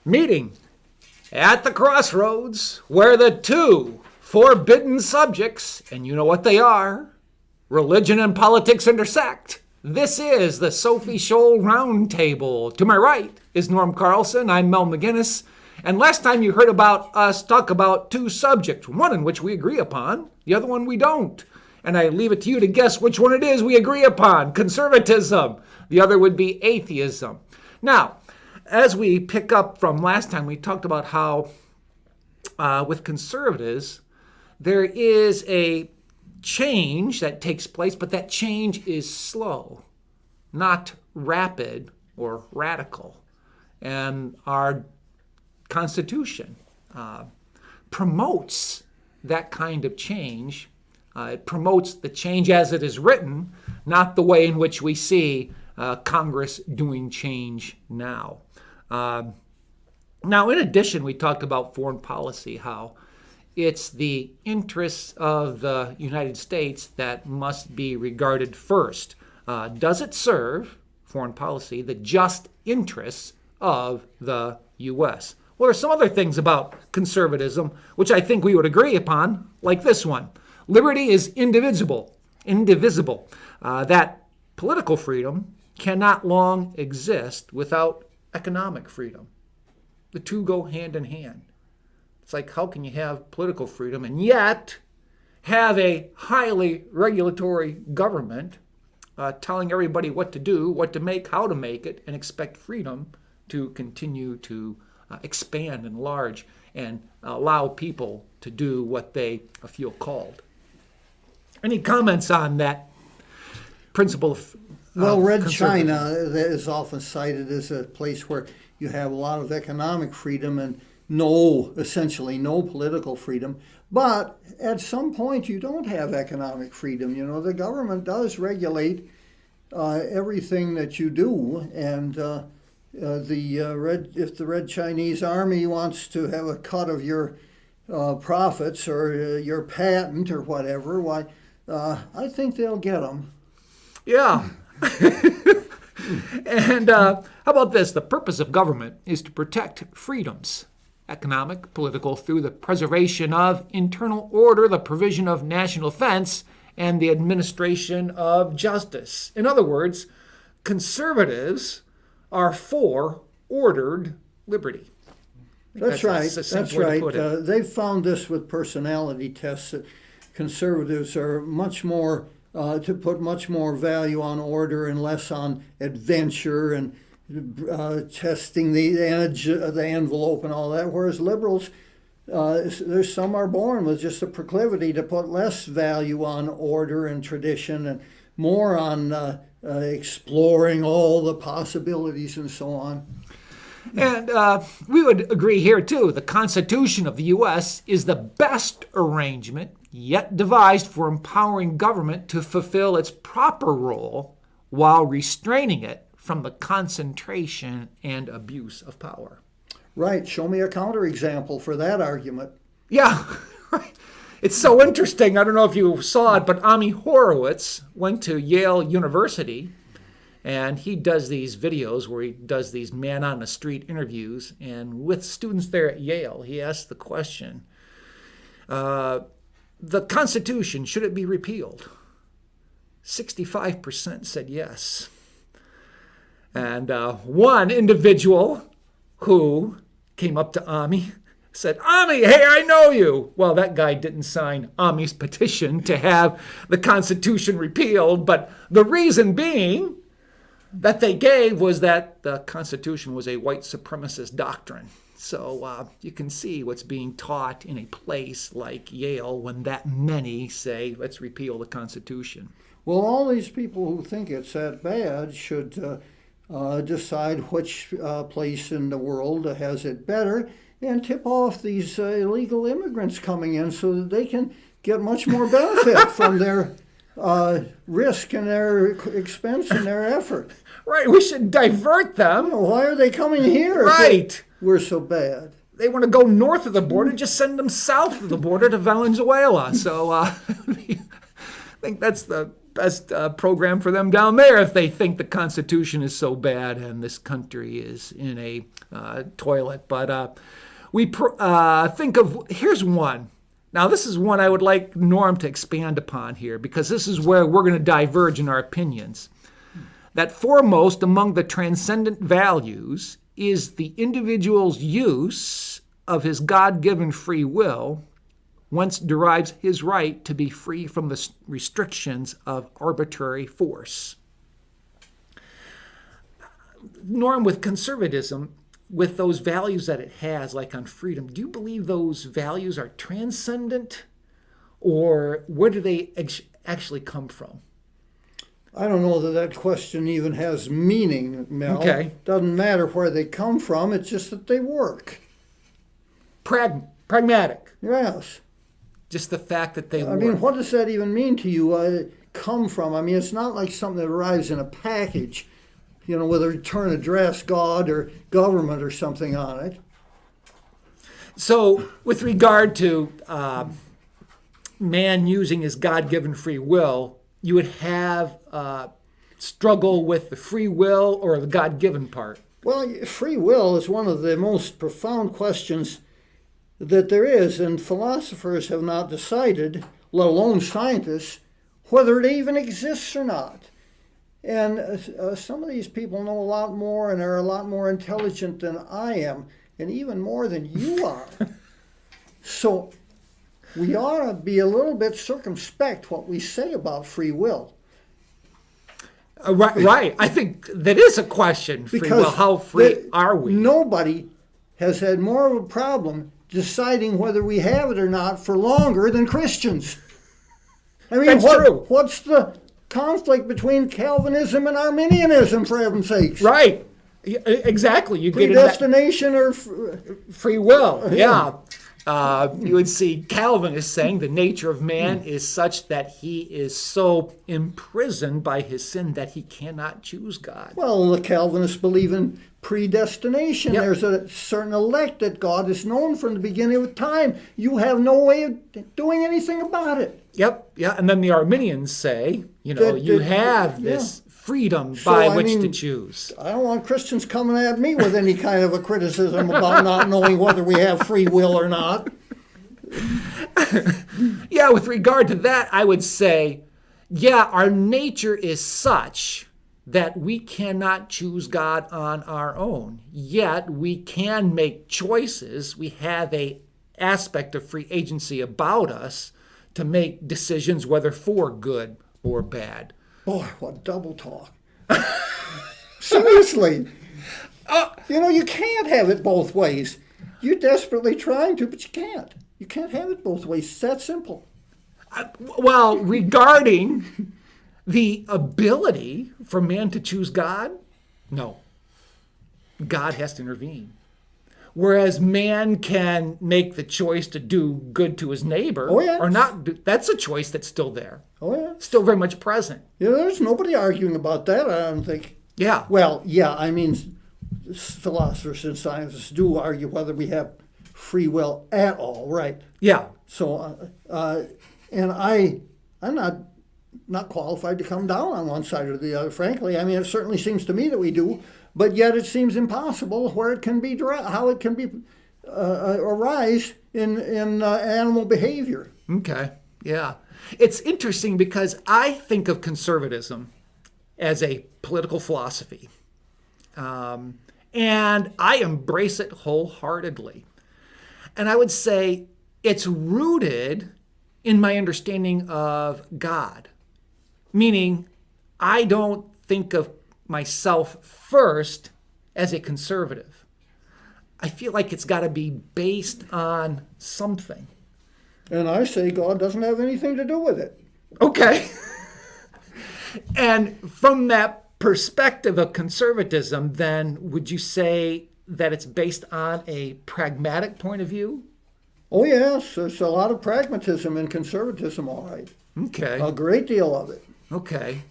meeting at the crossroads where the two forbidden subjects, and you know what they are, religion and politics intersect. This is the Sophie Scholl Roundtable. To my right is Norm Carlson. I'm Mel McGinnis. And last time you heard about us talk about two subjects, one in which we agree upon, the other one we don't. And I leave it to you to guess which one it is we agree upon, conservatism. The other would be atheism. Now, as we pick up from last time, we talked about how with conservatives, there is a change that takes place, but that change is slow, not rapid or radical. And our Constitution promotes that kind of change. It promotes the change as it is written, not the way in which we see Congress doing change now. Now, in addition, we talked about foreign policy, how it's the interests of the United States that must be regarded first. Does it serve, foreign policy, the just interests of the U.S.? Well, there are some other things about conservatism which I think we would agree upon, like this one. Liberty is indivisible. That political freedom cannot long exist without economic freedom. The two go hand in hand. It's like, how can you have political freedom and yet have a highly regulatory government telling everybody what to do, what to make, how to make it, and expect freedom to continue to expand and enlarge and allow people to do what they feel called? Any comments on that principle of Well, Red China is often cited as a place where you have a lot of economic freedom and essentially no political freedom. But at some point, you don't have economic freedom. You know, the government does regulate everything that you do. And if the Red Chinese Army wants to have a cut of your profits or your patent or whatever, why, I think they'll get them. Yeah. And how about this? The purpose of government is to protect freedoms, economic, political, through the preservation of internal order, the provision of national defense, and the administration of justice. In other words, conservatives are for ordered liberty. That's right. They've found this with personality tests that conservatives are much more to put much more value on order and less on adventure and testing the edge of the envelope and all that, whereas liberals, there's some are born with just a proclivity to put less value on order and tradition and more on exploring all the possibilities and so on. And we would agree here, too. The Constitution of the U.S. is the best arrangement yet devised for empowering government to fulfill its proper role while restraining it from the concentration and abuse of power. Right. Show me a counterexample for that argument. Yeah, right. It's so interesting. I don't know if you saw it, but Ami Horowitz went to Yale University, and he does these videos where he does these man-on-the-street interviews. And with students there at Yale, he asked the question, the Constitution, should it be repealed? 65% said yes. And one individual who came up to Ami said, Ami, hey, I know you. Well, that guy didn't sign Ami's petition to have the Constitution repealed, but the reason being that they gave was that the Constitution was a white supremacist doctrine. So you can see what's being taught in a place like Yale when that many say, let's repeal the Constitution. Well, all these people who think it's that bad should decide which place in the world has it better and tip off these illegal immigrants coming in so that they can get much more benefit from their risk and their expense and their effort. Right, we should divert them. You know, why are they coming here? Right. We're so bad. They want to go north of the border, just send them south of the border to Venezuela. So I think that's the best program for them down there if they think the Constitution is so bad and this country is in a toilet. But we think of, here's one. Now, this is one I would like Norm to expand upon here, because this is where we're going to diverge in our opinions. That foremost among the transcendent values is the individual's use of his God-given free will, whence derives his right to be free from the restrictions of arbitrary force. Norm, with conservatism, with those values that it has, like on freedom, do you believe those values are transcendent, or where do they actually come from? I don't know that question even has meaning, Mel. Okay. Doesn't matter where they come from, it's just that they work. Pragmatic. Yes. Just the fact that they work. I mean, what does that even mean to you, come from? I mean, it's not like something that arrives in a package, with a return address, God or government or something on it. So with regard to man using his God-given free will, you would have struggle with the free will or the God-given part. Well, free will is one of the most profound questions that there is, and philosophers have not decided, let alone scientists, whether it even exists or not. And some of these people know a lot more and are a lot more intelligent than I am, and even more than you are. So we ought to be a little bit circumspect what we say about free will. Right. I think that is a question. Free will. How free are we? Nobody has had more of a problem deciding whether we have it or not for longer than Christians. I mean, That's true. What's the conflict between Calvinism and Arminianism, for heaven's sakes? Right. Exactly. You get predestination or free will. Yeah. You would see Calvinists saying the nature of man is such that he is so imprisoned by his sin that he cannot choose God. Well, the Calvinists believe in predestination. Yep. There's a certain elect that God has known from the beginning of time. You have no way of doing anything about it. Yep. Yeah. And then the Arminians say, you have this freedom by which to choose. I don't want Christians coming at me with any kind of a criticism about not knowing whether we have free will or not. Yeah, with regard to that, I would say, our nature is such that we cannot choose God on our own. Yet we can make choices. We have an aspect of free agency about us to make decisions whether for good or bad. Boy, what double talk. Seriously. You can't have it both ways. You're desperately trying to, but you can't. You can't have it both ways. It's that simple. Well, regarding the ability for man to choose God, no. God has to intervene. Whereas man can make the choice to do good to his neighbor or not do, that's a choice that's still there. Oh, yeah. Still very much present. There's nobody arguing about that, I don't think. Yeah. Well, I mean, philosophers and scientists do argue whether we have free will at all, right? Yeah. So, and I'm not qualified to come down on one side or the other, frankly. I mean, it certainly seems to me that we do. But yet it seems impossible where it can be how it can be arise in animal behavior. Okay, yeah. It's interesting because I think of conservatism as a political philosophy. And I embrace it wholeheartedly. And I would say it's rooted in my understanding of God. Meaning, I don't think of myself first as a conservative. I feel like it's got to be based on something. And I say God doesn't have anything to do with it. Okay. And from that perspective of conservatism, then would you say that it's based on a pragmatic point of view? Oh, yes. There's a lot of pragmatism in conservatism, all right. Okay. A great deal of it. Okay.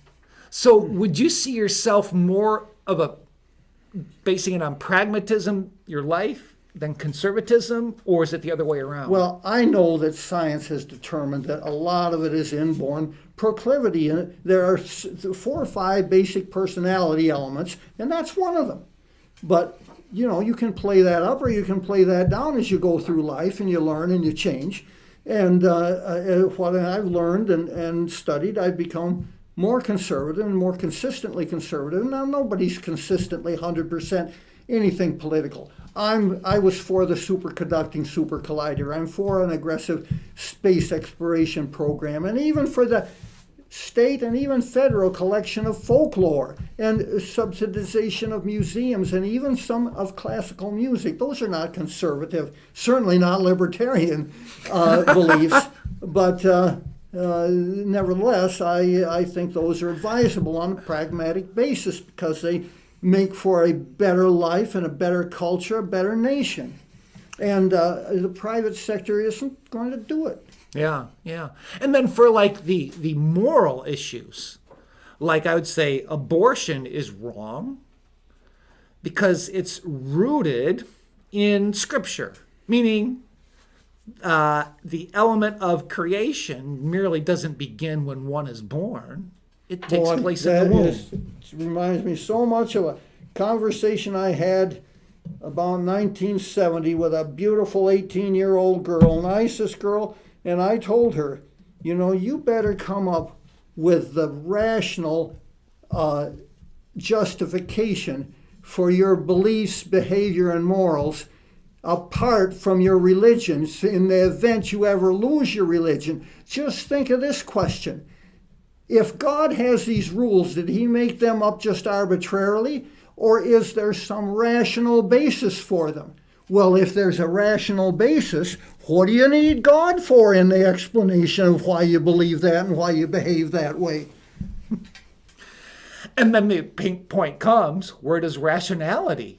So would you see yourself more of basing it on pragmatism, your life, than conservatism, or is it the other way around? Well, I know that science has determined that a lot of it is inborn proclivity. And there are 4 or 5 basic personality elements, and that's one of them. But, you can play that up or you can play that down as you go through life, and you learn and you change. And what I've learned and studied, I've become more conservative and more consistently conservative. Now, nobody's consistently 100% anything political. I was for the superconducting super collider. I'm for an aggressive space exploration program, and even for the state and even federal collection of folklore and subsidization of museums and even some of classical music. Those are not conservative, certainly not libertarian beliefs, but nevertheless, I think those are advisable on a pragmatic basis because they make for a better life and a better culture, a better nation. And the private sector isn't going to do it. Yeah. And then for like the moral issues, like I would say abortion is wrong because it's rooted in Scripture, meaning the element of creation merely doesn't begin when one is born. It takes place in the womb. It reminds me so much of a conversation I had about 1970 with a beautiful 18-year-old girl, nicest girl, and I told her, you better come up with the rational justification for your beliefs, behavior, and morals apart from your religion. In the event you ever lose your religion, just think of this question. If God has these rules, did he make them up just arbitrarily, or is there some rational basis for them? Well, if there's a rational basis, what do you need God for in the explanation of why you believe that and why you behave that way? And then the point comes, where does rationality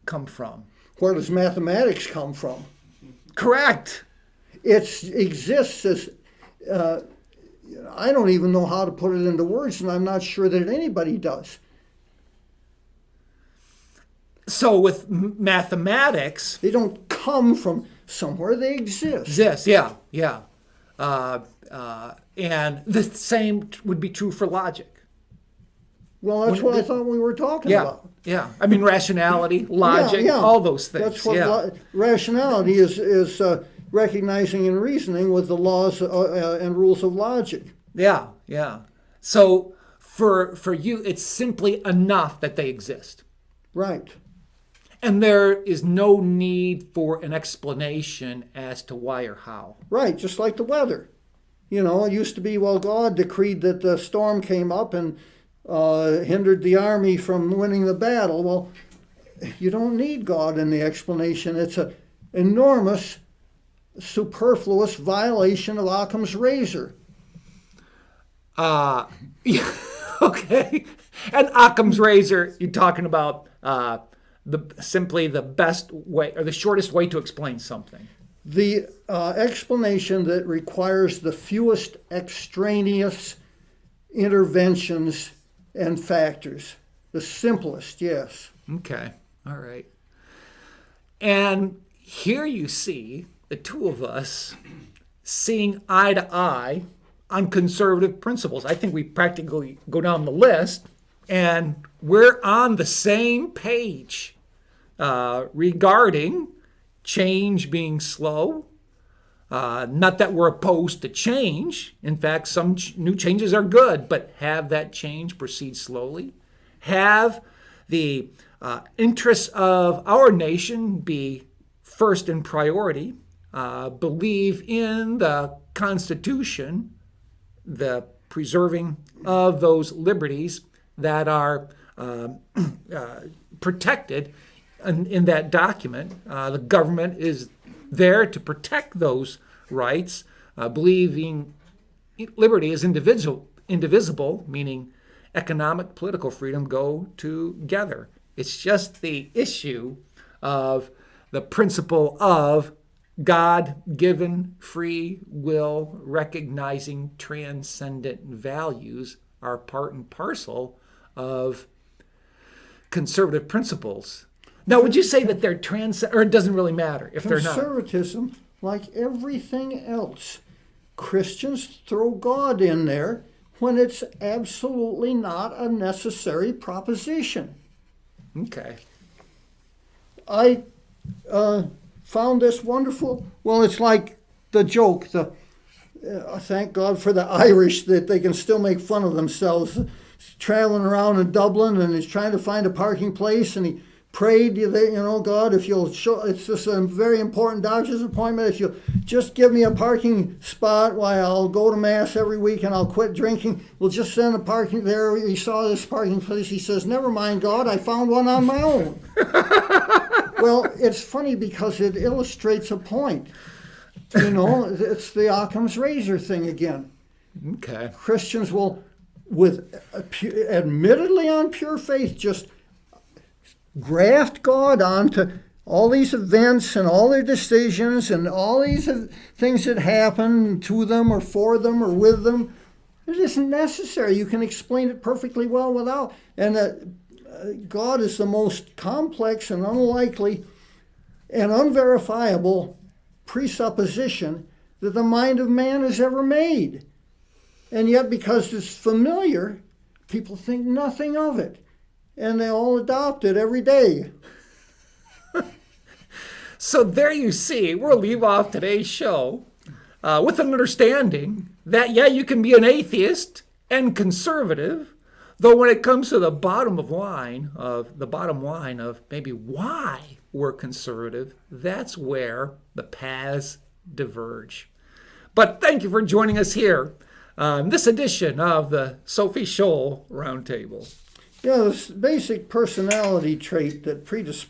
come from? Where does mathematics come from? Correct. It exists as... I don't even know how to put it into words, and I'm not sure that anybody does. So with mathematics... They don't come from somewhere, they exist. Yeah. And the same would be true for logic. What I thought we were talking about. Yeah. I mean, rationality, logic, all those things. That's what rationality is recognizing and reasoning with the laws and rules of logic. Yeah. So for you, it's simply enough that they exist. Right. And there is no need for an explanation as to why or how. Right, just like the weather. It used to be, God decreed that the storm came up and hindered the army from winning the battle. Well, you don't need God in the explanation. It's an enormous, superfluous violation of Occam's razor. Okay. And Occam's razor, you're talking about simply the best way or the shortest way to explain something. The explanation that requires the fewest extraneous interventions and factors. The simplest, yes. Okay. All right. And here you see the two of us seeing eye to eye on conservative principles. I think we practically go down the list and we're on the same page regarding change being slow. Not that we're opposed to change. In fact, some new changes are good, but have that change proceed slowly. Have the interests of our nation be first in priority. Believe in the Constitution, the preserving of those liberties that are protected in that document. The government is there to protect those rights, believing liberty is indivisible, meaning economic, political freedom go together. It's just the issue of the principle of God-given free will, recognizing transcendent values are part and parcel of conservative principles. Now, would you say that they're or it doesn't really matter if they're not? Conservatism, like everything else, Christians throw God in there when it's absolutely not a necessary proposition. Okay. I found this wonderful. Well, it's like the joke. Thank God for the Irish that they can still make fun of themselves. Traveling around in Dublin and he's trying to find a parking place and he prayed, God, if you'll show, it's just a very important doctor's appointment. If you'll just give me a parking spot while I'll go to Mass every week and I'll quit drinking, we'll just send a parking there. He saw this parking place. He says, never mind, God, I found one on my own. Well, it's funny because it illustrates a point. It's the Occam's razor thing again. Okay. Christians will, with admittedly on pure faith, just graft God onto all these events and all their decisions and all these things that happen to them or for them or with them. It isn't necessary. You can explain it perfectly well without. And God is the most complex and unlikely and unverifiable presupposition that the mind of man has ever made. And yet, because it's familiar, people think nothing of it. And they all adopt it every day. So there you see, we'll leave off today's show with an understanding that, yeah, you can be an atheist and conservative, though when it comes to the bottom line of maybe why we're conservative, that's where the paths diverge. But thank you for joining us here on this edition of the Sophie Scholl Roundtable. Yeah, this basic personality trait that predisposes